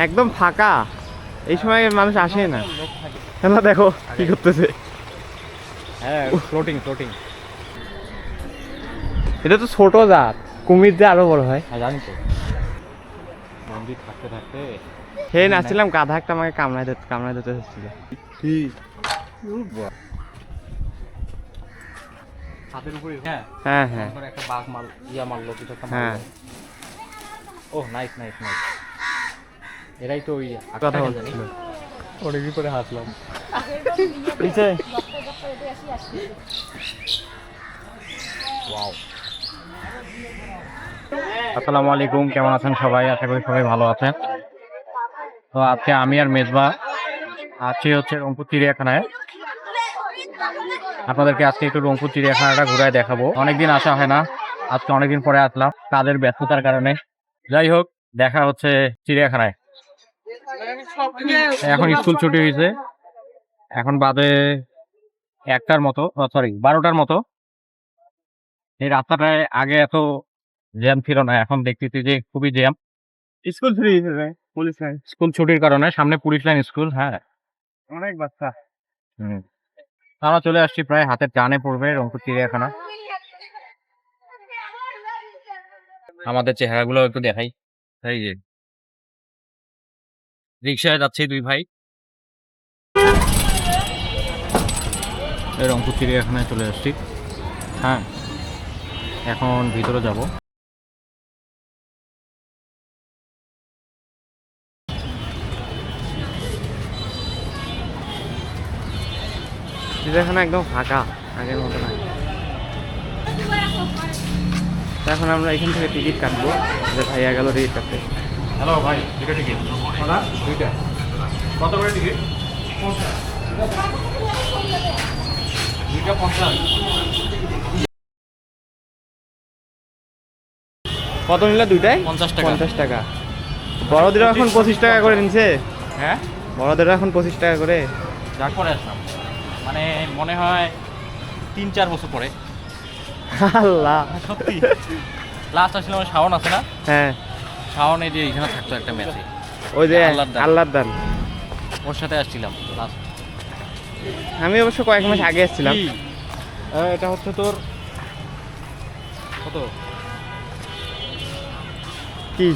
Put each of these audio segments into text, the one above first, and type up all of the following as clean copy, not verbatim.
একদম ফাঁকা, এই সময় মানুষ আসে না। না দেখো কি করতেছে। হ্যাঁ, ফ্লোটিং ফ্লোটিং। এটা তো ছোট জাত, কুমির যে আরো বড় হয়। হ্যাঁ জানি তো, বন্দি থাকতে থাকতে সেই নাচছিলাম, গাধা একটা আমাকে কামড়ায় দিতে হচ্ছিল। হাতের উপরে। হ্যাঁ হ্যাঁ হ্যাঁ একটা বাঘ মারলো কিছু একটা হ্যাঁ, ও নাইস নাইস নাইস। এরাই তো ওই কথা বলছিল। অনেকদিন পরে হাসলাম। নিচে ওয়াও। আসসালামু আলাইকুম, কেমন আছেন সবাই? আশা করি সবাই ভালো আছেন। তো আজকে আমি আর মেজবা আছি হচ্ছে রংপুর চিড়িয়াখানায়। আপনাদেরকে আজকে একটু রংপুর চিড়িয়াখানাটা ঘুরায় দেখাবো। অনেকদিন আসা হয় না, আজকে অনেকদিন পরে আসলাম কাজের ব্যস্ততার কারণে। যাই হোক, দেখা হচ্ছে চিড়িয়াখানায়। এখন স্কুল ছুটি হয়েছে, এখন বাজে 1টার মতো, সরি 12টার মতো। এই রাস্তাটায় আগে এত জ্যাম ছিল না, এখন দেখতেছি যে খুবই জ্যাম। স্কুল ছুটি হয়েছে, পুলিশ লাইন স্কুল ছুটির কারণে, সামনে পুলিশ লাইন স্কুল। হ্যাঁ, অনেক বাচ্চা। আমরা চলে আসছি প্রায় হাতের ডানে পড়বে রংপুর চিড়িয়াখানা। আমাদের চেহারাগুলো একটু দেখাই। এই যে রিক্সায় যাচ্ছে দুই ভাই, রংপুর চিড়িয়াখানায় চলে আসছি। হ্যাঁ, এখন ভিতরে যাব। চিড়িয়াখানা একদম ফাঁকা, আগের মতো না। এখন আমরা এখান থেকে টিকিট কাটবো, যে ভাইয়া গেল টিকিট কাটতে। হ্যালো ভাই, দুইটা টিকিট। দুইটা কত করে টিকিট? 50। কত নিলে দুইটাই? 50 টাকা। 50 টাকা। বড়দেরও এখন 25 টাকা করে নিচ্ছে। হ্যাঁ, বড়দেরও এখন 25 টাকা করে। যার পরে আসলাম, মানে মনে হয় 3-4 বছর পরে। আল্লাহ, সত্যি লাস্ট আসলে আমার শাওন আছে না, হ্যাঁ শাওন এই যে এখানে থাকতো একটা ম্যাচে, ওই যে আল্লাহর দান। আল্লাহর দান। ওর সাথে আসছিলাম লাস্ট। আমি অবশ্য কয়েক মাস আগে এসেছিলাম। এটা হচ্ছে তোর কত, কি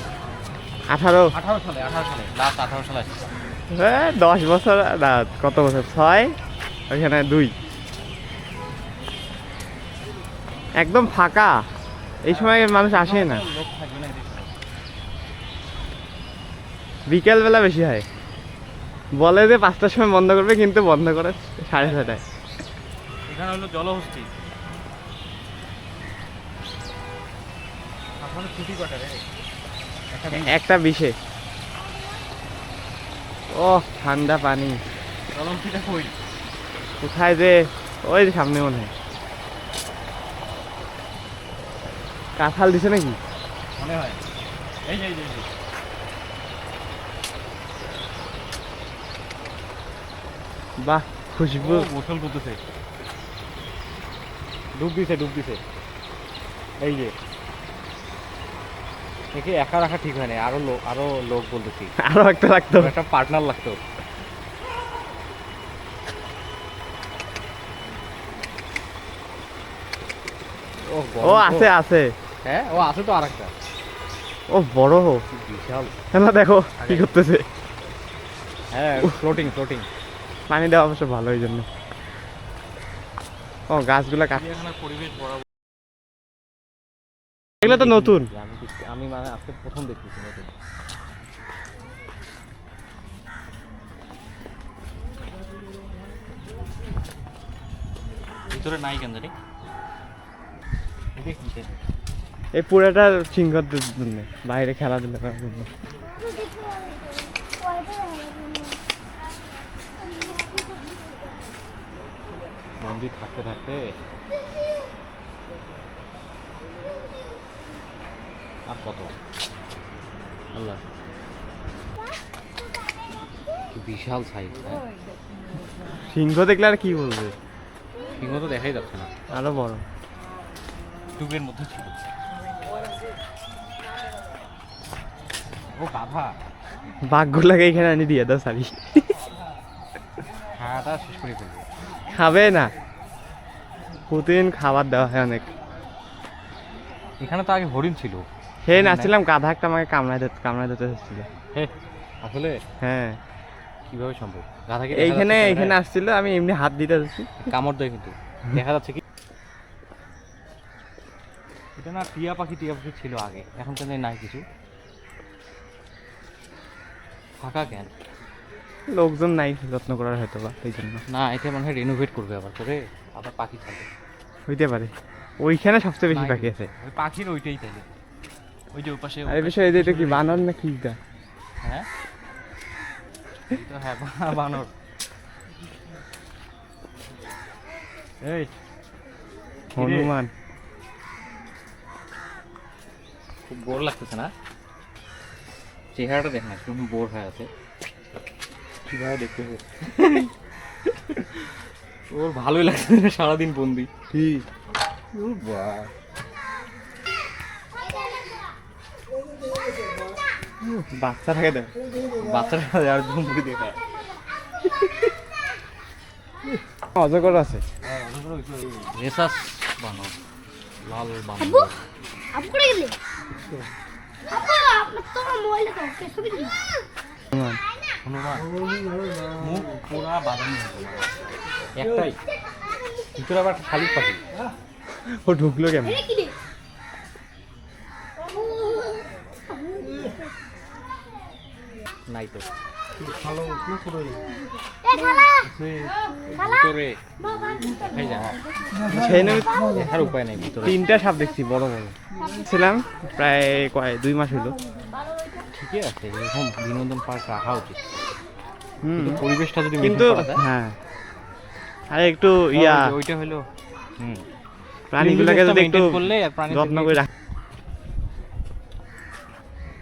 18? 18 সালে, 18 সালে লাস্ট, 18 সালে আসছিলাম। হ্যাঁ 10 বছর না, কত বছর, 6, ওইখানে 2। একদম ফাঁকা, এই সময় মানুষ আসে না। লোক থাকবে না এদিকে। বিকেল বেলা বেশি হয়, বলে যে 5টার সময় বন্ধ করবে, কিন্তু বন্ধ করে 6:30টায়। এখানে হলো জলহস্তি। আপনাদের ছুটি কটা রে? একটা 20-এ। ও ঠান্ডা পানি, জলহস্তিটা কই? কোথায় যে, ওই যে সামনে মনে হয়। কাঁঠাল দিছে নাকি? মনে হয় এই যে এই যে এই যে। বাহ, খুশবু। গোসল করতেছে, ডুব দিছে ডুব দিছে। এই যে একে একা রাখা ঠিক হয় না, আরো লোক বলতেছি, আরো একটা লাগতো। একটা পার্টনার লাগতো। ও আছে আছে, হ্যাঁ ও আছে তো আরেকটা। ও বড় বিশাল। না দেখো কি করতেছে। হ্যাঁ, ফ্লোটিং ফ্লোটিং। পানি দেওয়া অবশ্য ভালো, এই জন্য। ও গাছগুলা কাট, পরিবেশ বরাবর। এগুলো তো নতুন। আমি মানে আজকে প্রথম দেখতেছি নতুন। ভিতরে নাই কেন জানি। এই পুরাটা সিংহদের জন্য, বাইরে খেলাধুলা করার জন্য। বন্দি থাকতে থাকতে আর কত, আল্লাহ কি বিশাল সাইজ। সিংহ দেখলে আর কি বলবে, সিংহ তো দেখাই যাচ্ছে না, আরো বড়। টুবের মধ্যে ছিল। ও গাধা, বাঘগুলাকে এখানে আনি দিয়ে দাও সারি। খাওয়াটা শেষ করে ফেলবে। খাবে না, প্রতিদিন খাবার দেওয়া হয় অনেক। এখানে তো আগে হরিণ ছিল। হে নাচছিলাম, গাধা একটা আমাকে কামড়ায় দিতে হচ্ছিল। হে আসলে হ্যাঁ কিভাবে সম্ভব? গাধাকে এইখানে আসছিল, আমি এমনি হাত দিতে যাচ্ছি। কামড় দেয় কিন্তু দেখা যাচ্ছে কি এটা না টিয়া পাখি ছিল আগে, এখন তো নাই কিছু, ফাঁকা কেন? লোকজন নাই যত্ন করার হয়তো বা, এই জন্য। না এটা মনে হয় রেনোভেট করবে আবার করে, আবার পাখি থাকবে। হইতে পারে, ওইখানে সবচেয়ে বেশি নাই পাখি আছে। ওই পাখির ওইটাই তাইলে, ওই যে ওই পাশে আর এই বিষয়ে এটা কি বানর না কি এটা? হ্যাঁ এই তো হ্যাঁ বানর। এই হনুমান। খুব বোর লাগতেছে না? চেহারাটা দেখ না, একদম বোর হয়ে আছে। কিভাবে দেখতে হবে ওর ভালোই লাগছে না সারাদিন বন্দি। ঠিক বাচ্চাটাকে দেখ, বাচ্চারা আর বন্দি দেখা অজগর আছে। রেসাস বানর, লাল বানর। আব্বু আব্বু করে গেলে আব্বু আপনার তো মোবাইলে তো কে ছবি দিল হনুমান। হনুমান মুখ পুরা বাদামি হয়ে গেল। একটাই ভিতরে আবার খালি পাখি। ও ঢুকলো কেমন? আরে কি রে নাই তো এ খালা ভিতরে এই যা সেই নেমে দেখার উপায় নাই ভিতরে। তিনটা সাপ দেখছি বড় বড়। ছিলাম প্রায় 2 মাস হলো। ঠিকই আছে, এরকম বিনোদন পার্ক রাখা উচিত, হুম, কিন্তু পরিবেশটা যদি কিন্তু maintain করা যায়। হ্যাঁ, আরে একটু ইয়া ওইটা হলো প্রাণীগুলোকে যদি একটু maintain করলে আর প্রাণী যত্ন করে রাখ।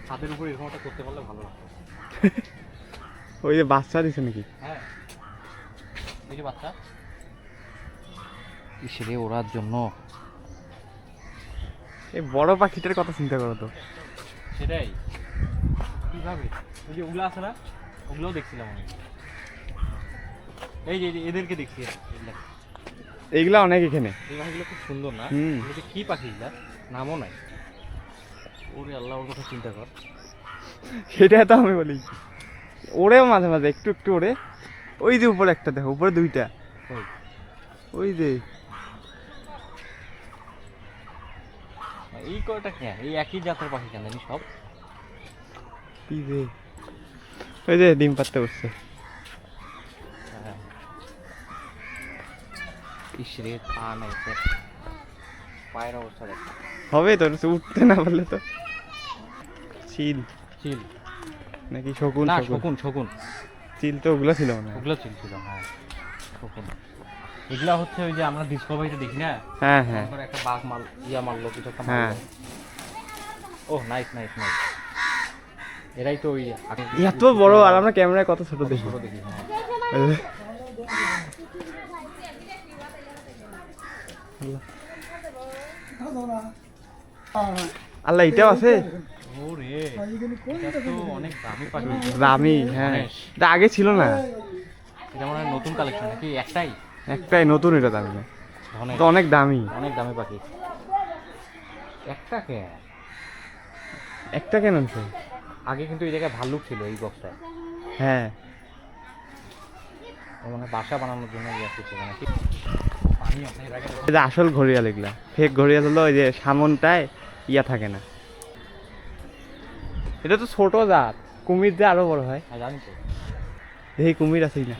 ছাদের উপর এরকম একটা করতে পারলে ভালো লাগতো। ওই যে বাচ্চা দিছে নাকি? হ্যাঁ এই যে বাচ্চা ইসরে ওড়ার জন্য। এই বড় পাখিটার কথা চিন্তা করো তো। সেটাই কিভাবে ওই যে ওগুলো আছে না, ওগুলোও দেখছিলাম আমি। এই যে এদেরকে দেখছি, এগুলা। এইগুলা অনেক এখানে। এই পাখিগুলো খুব সুন্দর না? হুম। এগুলো যে কি পাখি, এগুলা নামও নাই। ওরে আল্লাহ, ওর কথা চিন্তা কর। সেটা তো আমি বলি, ওরেও মাঝে মাঝে একটু একটু ওরে। ওই যে উপরে একটা দেখো, উপরে দুইটা। ওই ওই যে এই কয়টা কেন, এই একই জাতের পাখি কেন জানি সব। কি যে ওই যে ডিম পাড়তে বসছে। হ্যাঁ। ইসরে পা নাই তো। পায়ের অবস্থা দেখ। হবে তো, উঠতে না পারলে তো। চিল চিল নাকি শকুন? না, শকুন। শকুন চিল তো ওগুলো ছিল না। ওগুলো চিল ছিল, হ্যাঁ শকুন। এগুলা হচ্ছে ওই যে আমরা ডিসকভারিতে দেখি না, হ্যাঁ হ্যাঁ তারপরে একটা বাঘ মারলো কিছু একটা হ্যাঁ। মারলো। ও নাইস নাইস নাইস, এরাই তো ওই এত বড়, আর আমরা ক্যামেরায় কত ছোট দেখি। ছোট দেখি। হ্যাঁ আল্লাহ, এটাও আছে ওরে, এটা তো অনেক দামি পাখি। দামি। হ্যাঁ, অনেক। এটা আগে ছিল না। এটা মনে হয় নতুন কালেকশন নাকি? একটাই একটাই নতুন, এটা দামি না, অনেক তো অনেক দামি। অনেক দামি পাখি। একটা কে একটা কেন আনছো? আগে কিন্তু এই জায়গায় ভাল্লুক ছিল এই বক্সটায়, হ্যাঁ, মানে বাসা বানানোর জন্য ইয়ে করছে নাকি। পানি আছে এর আগে এই যে আসল ঘড়িয়াল, এগুলা ফেক ঘড়িয়াল হলো ওই যে সামনটায় ইয়া থাকে না। এটা তো ছোট জাত, কুমির যে আরো বড় হয়। হ্যাঁ জানি তো। এই কুমির আছেই না।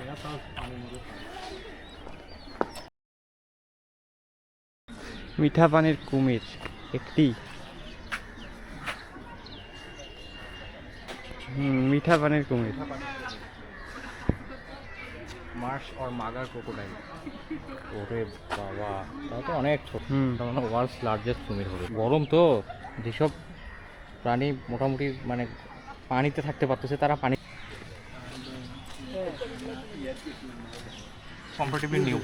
মিঠা পানির কুমির একটি। মিঠা পানির কুমির। Marsh or mugger crocodile. ওরে বাবা, তা তো অনেক ছোট। মানে ওয়ার্ল্ডস লার্জেস্ট কুমির হবে। গরম তো, যেসব প্রাণী মোটামুটি মানে পানিতে থাকতে পারতেছে তারা পানি কম্পারেটিভলি নিউ।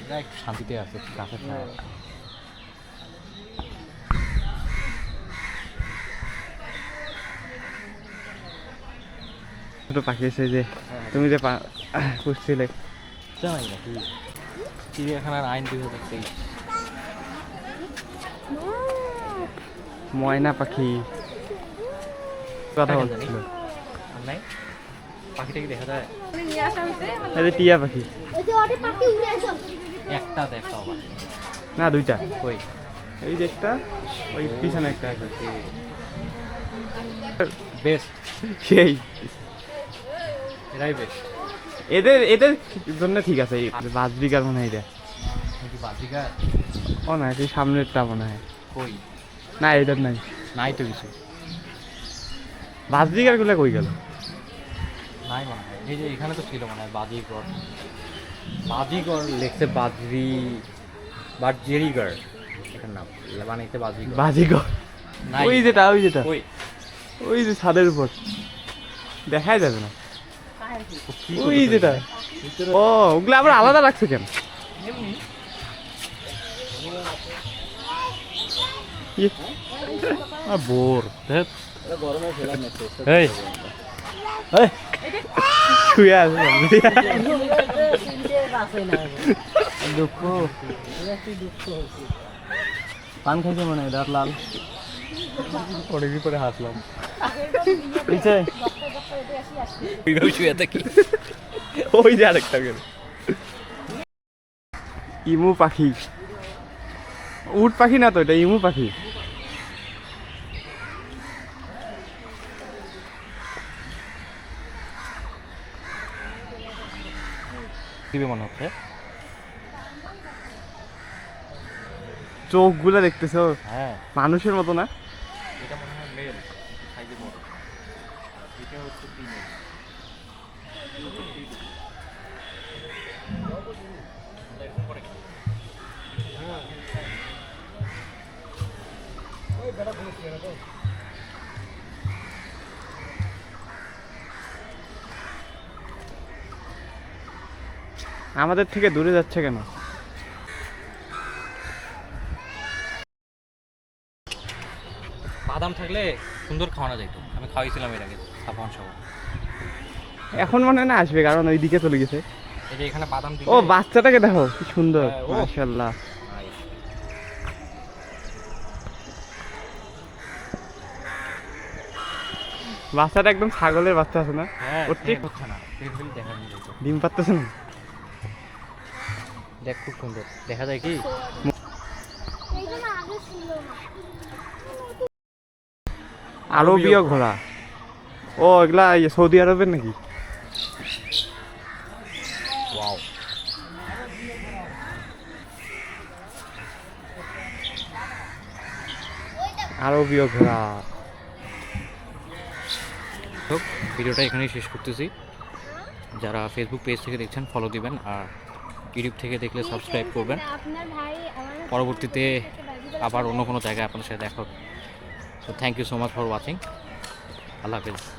এরা একটু শান্তিতে আছে গাছের ছায়া। ছোট পাখি এসে যে তুমি যে পুষছিলে জানাই নাকি চিড়িয়াখানার আইন 2023। ময়না পাখি কথা বলছিল। আর নাই পাখিটা কি দেখা যায়? এই যে টিয়া পাখি, ওই যে ওটা পাখি উড়ে আসো। একটা দেখা আবার না দুইটা, কই এই যে একটা, ওই পিছনে একটা আছে। বেস্ট, সেই এরাই বেস্ট। এদের এদের জন্য ঠিক আছে। এই বাজবিকার মনে হয় এটা, নাকি বাজিকা? ও না এই সামনেরটা মনে হয়, কই না এটার নাই। নাই তো কিছু, বাজবিকার গুলো কই গেল? নাই মনে হয়। এই যে এখানে তো ছিল মনে হয় বাজিগর, বাজিগর লেখছে বাজরি, বাজরিগর এটার নাম, বানাইতে বাজিগর। বাজিগর নাই ওই যেটা, ওই যেটা, কই ওই যে ছাদের উপর দেখাই যাবে না, কি ওই করতেছে? যেটা। ও ওগুলো আবার আলাদা রাখছে কেন? এমনি ইয়ে, আর বোর গরমে ফেলাম না। এই এই শুয়ে আছে দুঃখ পান খাইছে মনে হয় দাঁত লাল, অনেকদিন পরে হাসলাম। শুয়ে থাকি। ওই যে আরেকটা গেল। ইমু পাখি, উট পাখি না তো, এটা ইমু পাখি। দিবে মনে হচ্ছে। চোখগুলো দেখতেছো হ্যাঁ মানুষের মতো না? এটা মনে হয় মেল, সাইজে বড়। এটা হচ্ছে ফিমেল। আমাদের থেকে দূরে যাচ্ছে কেন? বাদাম থাকলে সুন্দর খাওয়ানো যেত, আমি খাওয়াইছিলাম এর আগে সাবান সহ। এখন মনে হয় না আসবে, কারণ ওই দিকে চলে গেছে। এই যে এখানে বাদাম দিলে ও বাচ্চাটাকে দেখো কি সুন্দর, হ্যাঁ, ও। মাশাআল্লাহ। Nice. বাচ্চাটা একদম ছাগলের বাচ্চা আছে না? হ্যাঁ ওর ঠিক হচ্ছে না, পেট ফেলে দেখা নিয়ে যেত। ডিম পারতেছে না। দেখ খুব সুন্দর দেখা যায় কি? এই জন্য আগে ছিল না। আরবীয় ঘোড়া, ও এগুলা সৌদি আরবের নাকি? ওয়াও, আরবীয় ঘোড়া। তো ভিডিওটা এখানেই শেষ করতেছি। যারা ফেসবুক পেজ থেকে দেখছেন ফলো দিবেন, আর ইউটিউব থেকে দেখলে সাবস্ক্রাইব করবেন। আপনার ভাই আমার পরবর্তীতে আবার অন্য কোনো জায়গায় আপনাদের সাথে দেখা হবে। So thank you so much for watching. আল্লাহ হাফেজ।